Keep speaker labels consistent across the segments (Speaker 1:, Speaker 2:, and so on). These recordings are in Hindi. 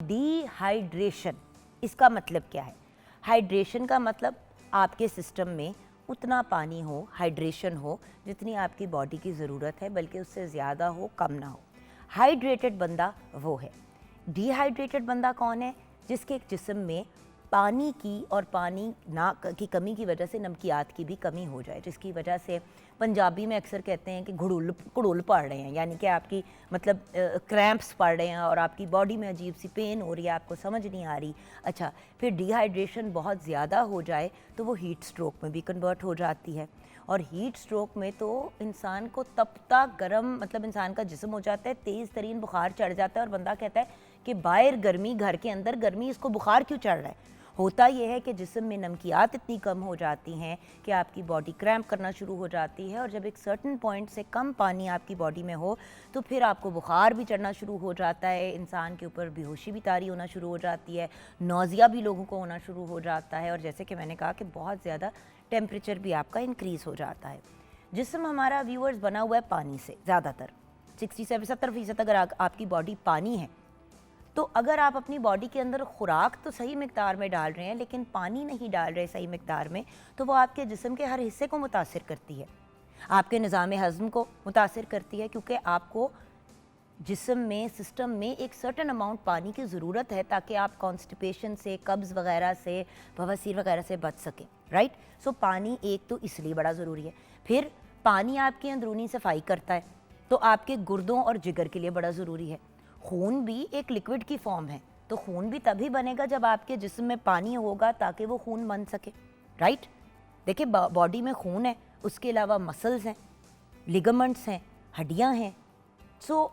Speaker 1: डिहाइड्रेशन, इसका मतलब क्या है? हाइड्रेशन का मतलब आपके सिस्टम में उतना पानी हो, हाइड्रेशन हो जितनी आपकी बॉडी की ज़रूरत है, बल्कि उससे ज़्यादा हो, कम ना हो। हाइड्रेटेड बंदा वो है। डिहाइड्रेटेड बंदा कौन है? जिसके जिस्म में पानी की और पानी ना की कमी की वजह से नमकियात की भी कमी हो जाए, जिसकी वजह से पंजाबी में अक्सर कहते हैं कि घुड़ुल घुड़ुल पड़ रहे हैं, यानी कि आपकी मतलब क्रैम्प्स पड़ रहे हैं और आपकी बॉडी में अजीब सी पेन हो रही है, आपको समझ नहीं आ रही। अच्छा, फिर डिहाइड्रेशन बहुत ज़्यादा हो जाए तो वो हीट स्ट्रोक में भी कन्वर्ट हो जाती है, और हीट स्ट्रोक में तो इंसान को तपता गरम, मतलब इंसान का जिस्म हो जाता है, तेज़ तरीन बुखार चढ़ जाता है और बंदा कहता है कि बाहर गर्मी, घर के अंदर गर्मी, इसको बुखार क्यों चढ़ रहा है? होता यह है कि जिस्म में नमकियात इतनी कम हो जाती हैं कि आपकी बॉडी क्रैम्प करना शुरू हो जाती है, और जब एक सर्टन पॉइंट से कम पानी आपकी बॉडी में हो तो फिर आपको बुखार भी चढ़ना शुरू हो जाता है, इंसान के ऊपर बेहोशी भी तारी होना शुरू हो जाती है, नौजिया भी लोगों को होना शुरू हो जाता है, और जैसे कि मैंने कहा कि बहुत ज़्यादा टेम्परेचर भी आपका इंक्रीज़ हो जाता है। जिस्म हमारा व्यूअर्स बना हुआ है पानी से, ज़्यादातर 60-70% अगर आपकी बॉडी पानी है, तो अगर आप अपनी बॉडी के अंदर खुराक तो सही मिकदार में डाल रहे हैं लेकिन पानी नहीं डाल रहे सही मिकदार में, तो वो आपके जिस्म के हर हिस्से को मुतासिर करती है, आपके निज़ाम हज़म को मुतासिर करती है, क्योंकि आपको जिस्म में, सिस्टम में एक सर्टन अमाउंट पानी की ज़रूरत है ताकि आप कॉन्स्टिपेशन से, कब्ज़ वगैरह से, बवासीर वगैरह से बच सकें, राइट। सो पानी एक तो इसलिए बड़ा ज़रूरी है। फिर पानी आपकी अंदरूनी सफाई करता है, तो आपके गुर्दों और जिगर के लिए बड़ा ज़रूरी है। खून भी एक लिक्विड की फॉर्म है, तो खून भी तभी बनेगा जब आपके जिस्म में पानी होगा ताकि वो खून बन सके, राइट। देखिए, बॉडी में खून है, उसके अलावा मसल्स हैं, लिगामेंट्स हैं, हड्डियां हैं। सो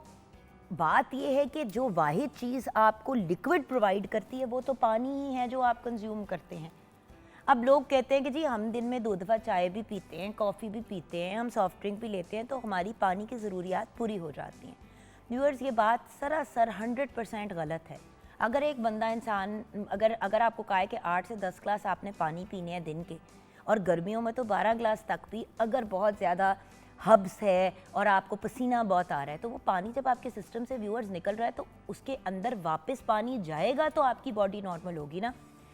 Speaker 1: बात यह है कि जो वाहिद चीज़ आपको लिक्विड प्रोवाइड करती है वो तो पानी ही है जो आप कंज्यूम करते हैं। अब लोग कहते हैं कि जी हम दिन में 2 दफ़ा चाय भी पीते हैं, कॉफ़ी भी पीते हैं, हम सॉफ्ट ड्रिंक भी लेते हैं, तो हमारी पानी की ज़रूरियात पूरी हो जाती हैं। व्यूअर्स, ये बात सरासर 100% गलत है। अगर एक बंदा इंसान अगर आपको कहा है कि 8 से 10 ग्लास आपने पानी पीने हैं दिन के, और गर्मियों में तो 12 ग्लास तक भी, अगर बहुत ज़्यादा हब्स है और आपको पसीना बहुत आ रहा है, तो वो पानी जब आपके सिस्टम से व्यूअर्स निकल रहा है तो उसके अंदर वापस पानी जाएगा तो आपकी बॉडी नॉर्मल होगी ना।